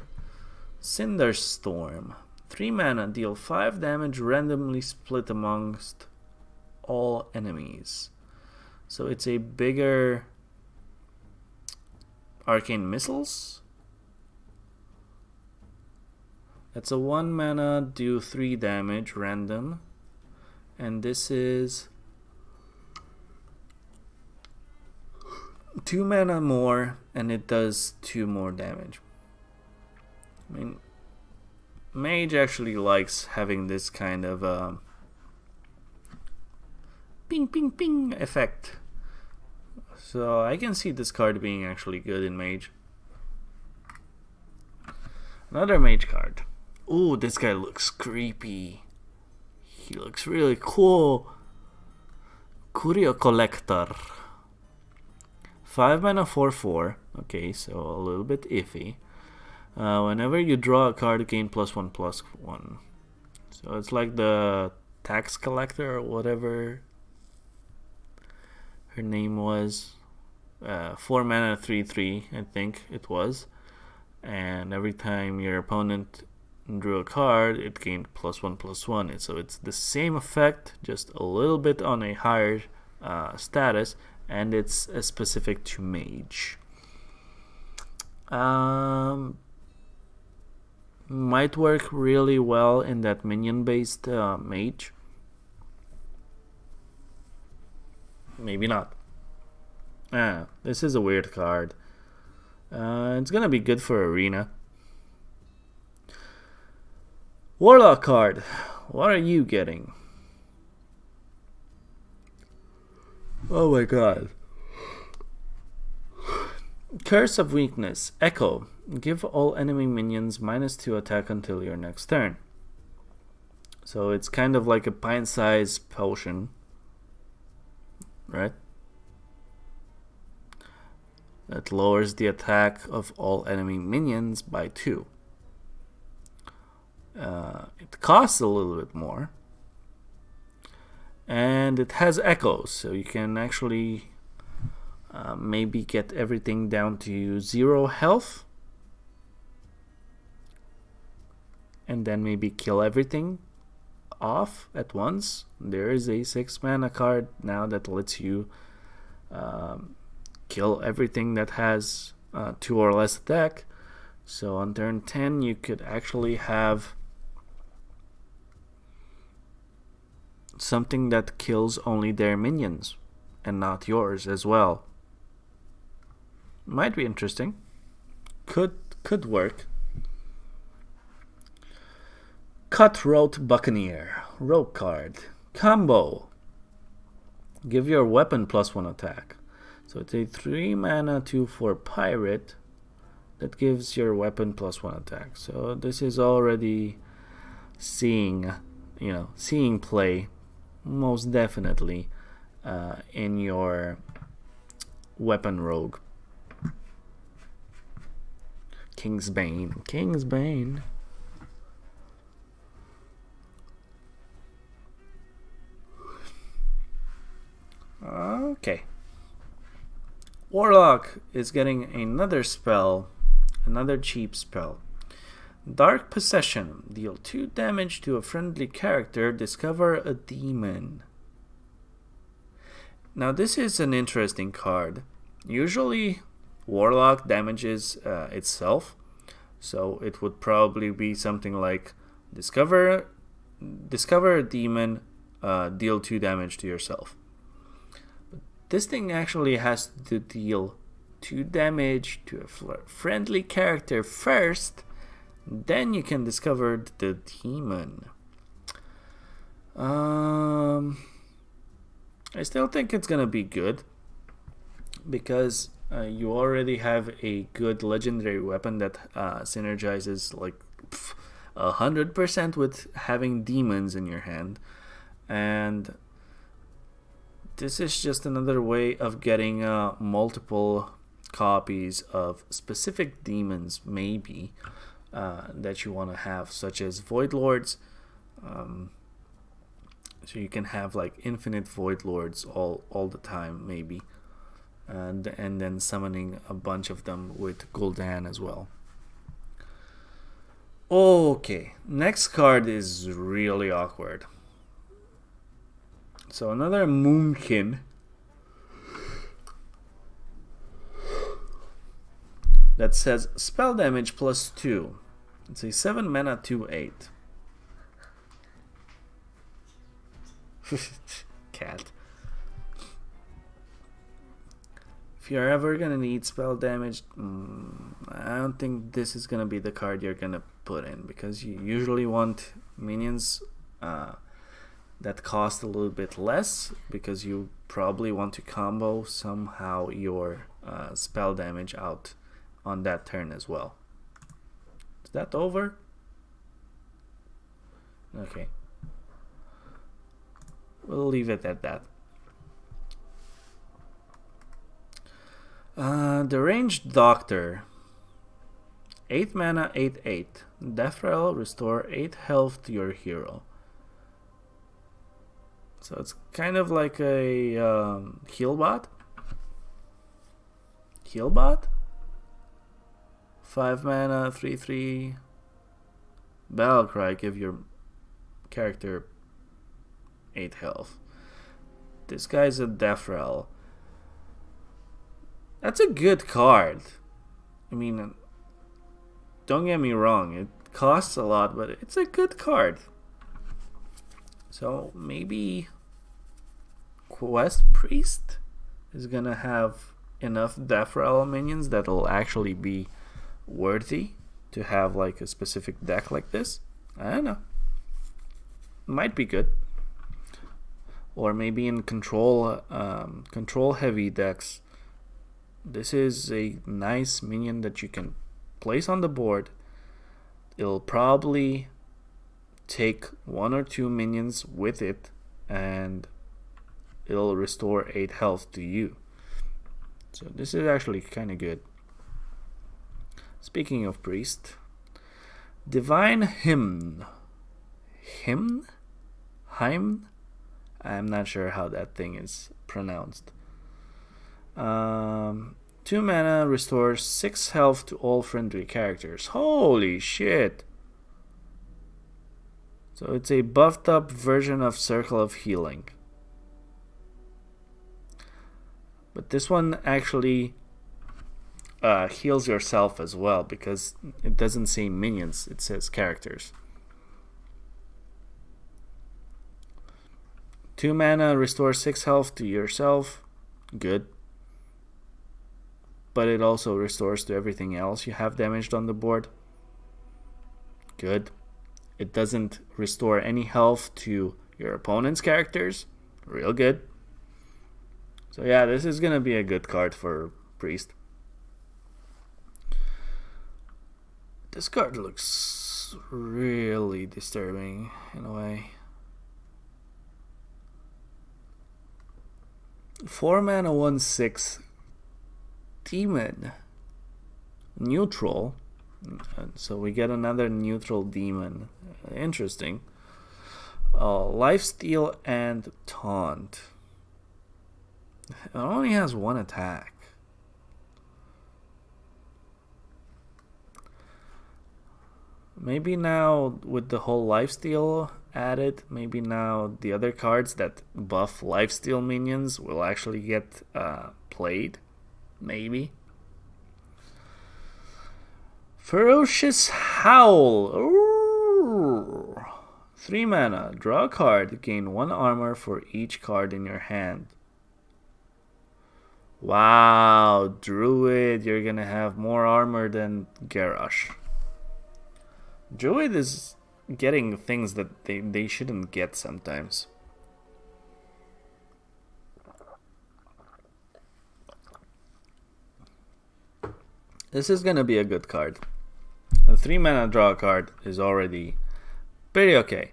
[SPEAKER 1] Cinderstorm. 3 mana, deal 5 damage randomly split amongst all enemies. So it's a bigger arcane missiles. That's a 1 mana, do 3 damage random, and this is 2 mana more, and it does 2 more damage. I mean, Mage actually likes having this kind of ping ping ping effect, so I can see this card being actually good in Mage. Another Mage card. Ooh, this guy looks creepy. He looks really cool. Curio Collector. 5 mana 4/4. Okay, so a little bit iffy. Whenever you draw a card, gain +1/+1. So it's like the tax collector or whatever her name was. 4 mana 3/3, I think it was. And every time your opponent drew a card, it gained +1/+1. So it's the same effect, just a little bit on a higher status, and it's specific to Mage. Might work really well in that minion-based Mage. Maybe not. This is a weird card. It's gonna be good for Arena. Warlock card. What are you getting? Oh my god. Curse of Weakness. Echo. Give all enemy minions -2 attack until your next turn. So it's kind of like a pint-sized potion, right? That lowers the attack of all enemy minions by 2. It costs a little bit more, and it has echoes, so you can actually maybe get everything down to 0 health, and then maybe kill everything off at once. There is a 6 mana card now that lets you kill everything that has 2 or less attack. So on turn 10 you could actually have something that kills only their minions and not yours as well. Might be interesting. Could work. Cutthroat Buccaneer. Rogue card. Combo. Give your weapon +1 attack. So it's a 3 mana 2/4 pirate that gives your weapon +1 attack. So this is already seeing play, most definitely, in your weapon rogue. Kingsbane. Okay. Warlock is getting another spell, another cheap spell. Dark Possession. Deal 2 damage to a friendly character. Discover a demon. Now this is an interesting card. Usually Warlock damages itself. So it would probably be something like discover a demon, deal 2 damage to yourself. But this thing actually has to deal 2 damage to a friendly character first. Then you can discover the demon. I still think it's gonna be good because you already have a good legendary weapon that synergizes like 100% with having demons in your hand, and this is just another way of getting multiple copies of specific demons, maybe. That you want to have, such as Void Lords. So you can have like infinite Void Lords all the time, maybe, and then summoning a bunch of them with Gul'dan as well. Okay, next card is really awkward. So another Moonkin. That says spell damage +2. It's a 7 mana 2/8. Cat. If you're ever gonna need spell damage, I don't think this is gonna be the card you're gonna put in, because you usually want minions that cost a little bit less, because you probably want to combo somehow your spell damage out on that turn as well. Is that over? Okay. We'll leave it at that. The Ranged Doctor. 8 mana, 8/8. Deathrel, restore 8 health to your hero. So it's kind of like a heal bot. Heal bot? 5 mana, 3/3. Battle Cry, give your character 8 health. This guy's a Deathrel. That's a good card. I mean, don't get me wrong, it costs a lot, but it's a good card. So maybe Quest Priest is gonna have enough Deathrel minions that'll actually be worthy to have like a specific deck like this. I don't know. Might be good. Or maybe in control heavy decks, this is a nice minion that you can place on the board. It'll probably take 1 or 2 minions with it, and it'll restore 8 health to you. So this is actually kind of good. Speaking of priest, Divine Hymn. Hymn? I'm not sure how that thing is pronounced. 2 mana, restores 6 health to all friendly characters. Holy shit! So it's a buffed up version of Circle of Healing. But this one actually heals yourself as well, because it doesn't say minions, it says characters. 2 mana, restore 6 health to yourself. Good. But it also restores to everything else you have damaged on the board. Good. It doesn't restore any health to your opponent's characters. Real good. So yeah, this is gonna be a good card for Priest. This card looks really disturbing in a way. 4 mana, 1/6. Demon. Neutral. So we get another neutral demon. Interesting. Lifesteal and Taunt. It only has 1 attack. Maybe now with the whole lifesteal added, maybe now the other cards that buff lifesteal minions will actually get played. Maybe. Ferocious Howl. Ooh. 3 mana. Draw a card. Gain 1 armor for each card in your hand. Wow, Druid, you're gonna have more armor than Garrosh. Druid is getting things that they shouldn't get sometimes. This is gonna be a good card. A 3 mana draw card is already pretty okay.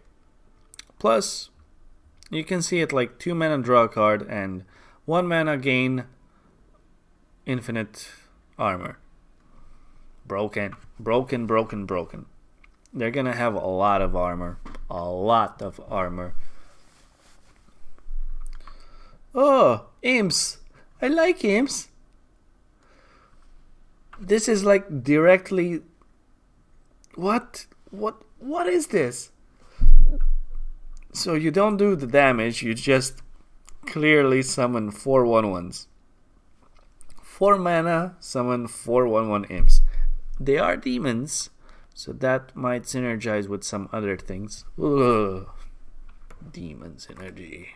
[SPEAKER 1] Plus, you can see it like 2 mana draw card and 1 mana gain infinite armor. Broken. They're gonna have a lot of armor. Oh, imps. I like imps. This is like directly... What is this? So you don't do the damage, you just clearly summon 4 1/1s. 4 mana, summon 4 1/1 imps. They are demons, so that might synergize with some other things. Ugh. Demon synergy.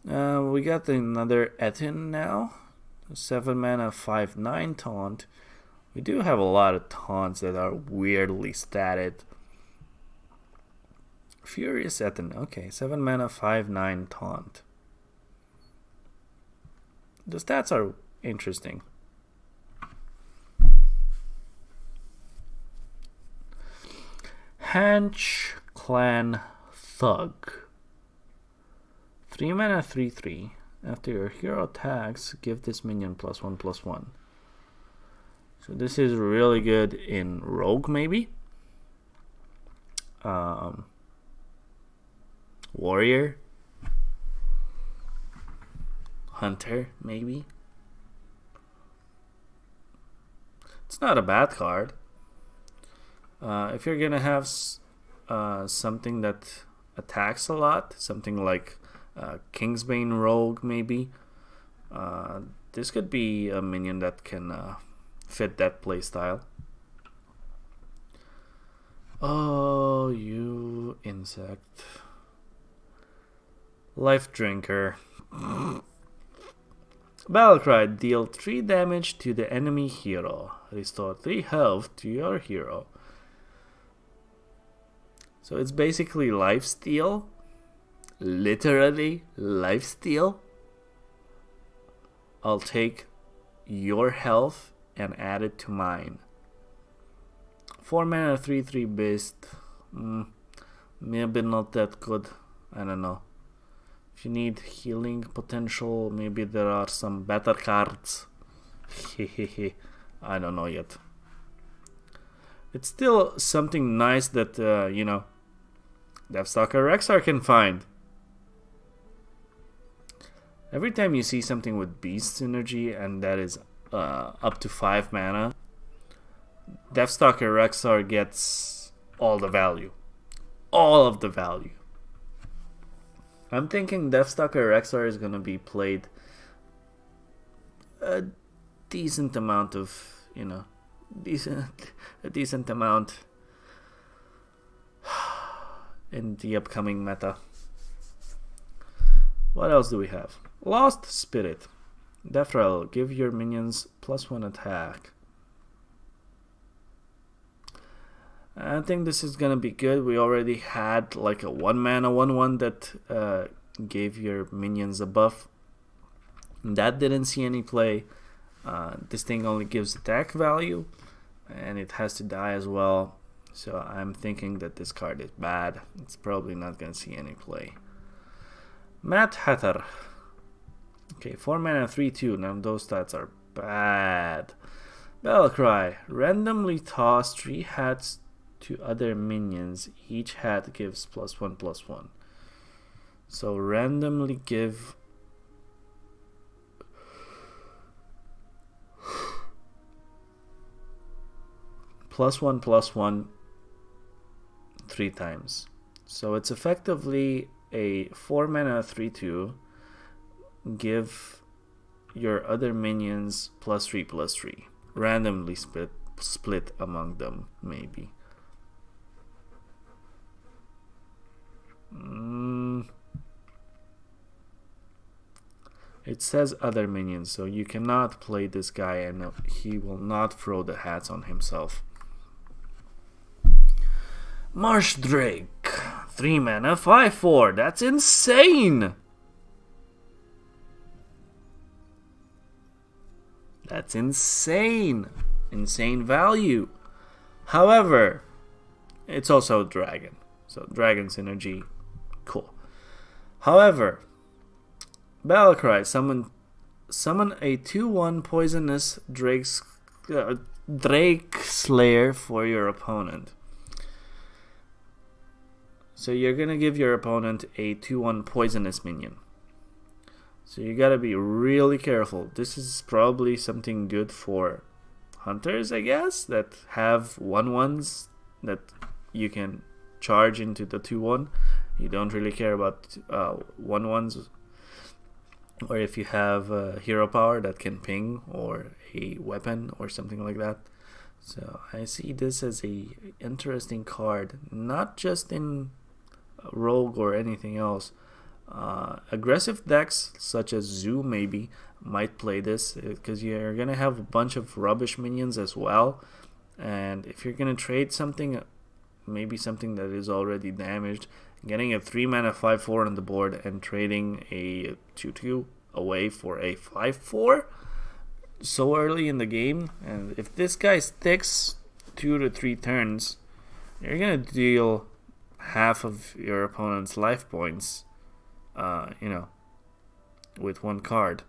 [SPEAKER 1] We got another Ethin now. 7 mana, 5/9 taunt. We do have a lot of taunts that are weirdly statted. Furious Ethin. Okay, 7 mana, 5/9 taunt. The stats are interesting. Hanch Clan Thug. 3 mana, 3/3. After your hero attacks, give this minion +1/+1. So this is really good in Rogue, maybe. Warrior. Hunter, maybe. It's not a bad card. If you're gonna have something that attacks a lot, something like Kingsbane Rogue, maybe, this could be a minion that can fit that playstyle. Oh, you insect. Life Drinker. Battlecry, deal 3 damage to the enemy hero. Restore 3 health to your hero. So it's basically lifesteal. Literally lifesteal. I'll take your health and add it to mine. 4 mana, 3/3 beast. Maybe not that good. I don't know. If you need healing potential, maybe there are some better cards. I don't know yet. It's still something nice that, Deathstalker Rexar can find. Every time you see something with Beast Synergy and that is up to 5 mana, Deathstalker Rexar gets all the value. All of the value. I'm thinking Deathstalker Rexar is going to be played a decent amount of, a decent amount in the upcoming meta. What else do we have? Lost Spirit. Deathrel, give your minions +1 attack. I think this is gonna be good. We already had like a 1 mana 1/1 that gave your minions a buff. That didn't see any play. This thing only gives attack value, and it has to die as well. So I'm thinking that this card is bad. It's probably not gonna see any play. Mad Hatter. Okay, 4 mana 3/2. Now those stats are bad. Battlecry. Randomly toss 3 hats to other minions. Each hat gives +1/+1. So randomly give +1/+1 3 times. So it's effectively a 4 mana 3/2. Give your other minions +3/+3. Randomly split among them, maybe. It says other minions, so you cannot play this guy and he will not throw the hats on himself. Marsh Drake, 3 mana, 5/4. That's insane! That's insane! Insane value. However, it's also a dragon. So dragon synergy, cool. However, Battlecry, summon a 2/1 poisonous Drake Slayer for your opponent. So you're gonna give your opponent a 2/1 poisonous minion. So you gotta be really careful. This is probably something good for hunters, I guess, that have 1/1s that you can charge into the 2/1. You don't really care about 1/1s. Or if you have hero power that can ping, or a weapon or something like that. So I see this as a interesting card, not just in rogue or anything else. Aggressive decks such as Zoo maybe might play this, because you're gonna have a bunch of rubbish minions as well, and if you're gonna trade something, maybe something that is already damaged, getting a 3 mana 5/4 on the board and trading a 2/2 away for a 5/4 so early in the game, and if this guy sticks 2 to 3 turns, you're gonna deal half of your opponent's life points, with one card.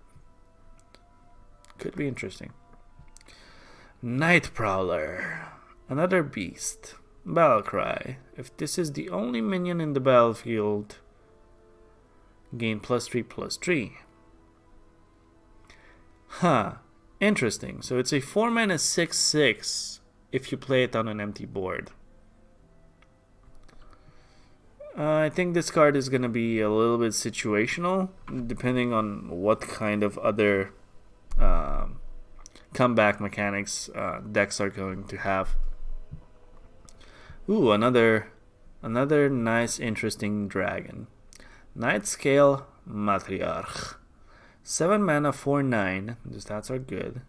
[SPEAKER 1] Could be interesting. Night Prowler, another beast. Battlecry. If this is the only minion in the battlefield, gain +3/+3. Interesting. So it's a 4 mana 6/6 if you play it on an empty board. I think this card is going to be a little bit situational, depending on what kind of other comeback mechanics decks are going to have. Ooh, another nice, interesting dragon. Nightscale Matriarch. 7 mana 4/9. The stats are good.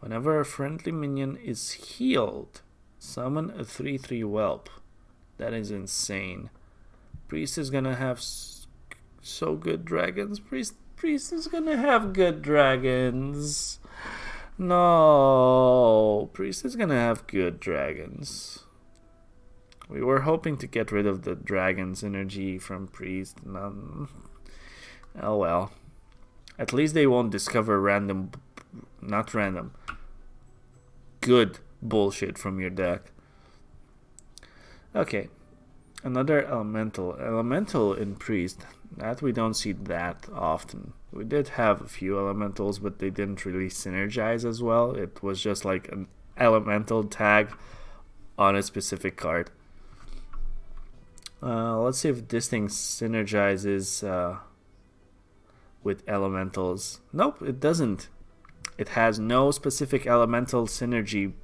[SPEAKER 1] Whenever a friendly minion is healed, summon a 3/3 whelp. That is insane. Priest is gonna have so good dragons. Priest is gonna have good dragons. No, Priest is gonna have good dragons. We were hoping to get rid of the dragon's energy from Priest. Oh well. At least they won't discover good bullshit from your deck. Okay. Another elemental. Elemental in Priest. That we don't see that often. We did have a few elementals, but they didn't really synergize as well. It was just like an elemental tag on a specific card. Let's see if this thing synergizes with elementals. Nope, it doesn't. It has no specific elemental synergy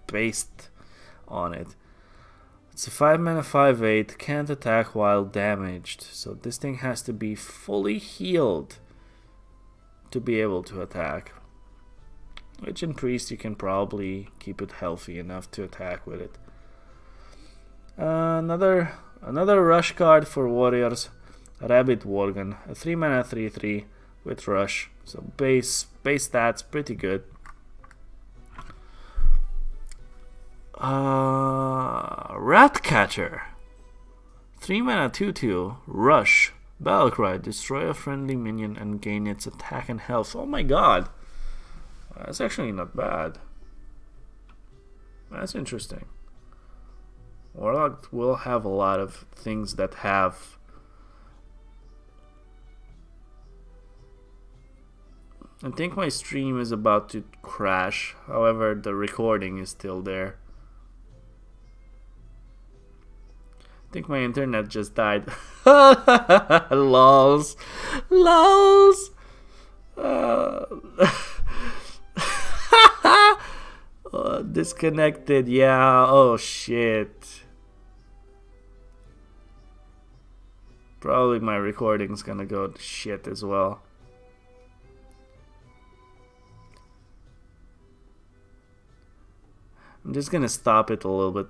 [SPEAKER 1] based on it. It's a 5 mana 5/8, can't attack while damaged. So this thing has to be fully healed to be able to attack. Which in Priest you can probably keep it healthy enough to attack with it. Another rush card for warriors. Rabbit Worgen, a 3 mana 3/3 with rush. So base stats pretty good. Ratcatcher, 3 mana 2/2 rush. Battlecry, destroy a friendly minion and gain its attack and health. Oh my god, that's actually not bad. That's interesting. Warlock will have a lot of things that have I think my stream is about to crash. However, the recording is still there. think my internet just died. Lols. Lols. Disconnected. Yeah. Oh shit. Probably my recording's gonna go to shit as well. I'm just gonna stop it a little bit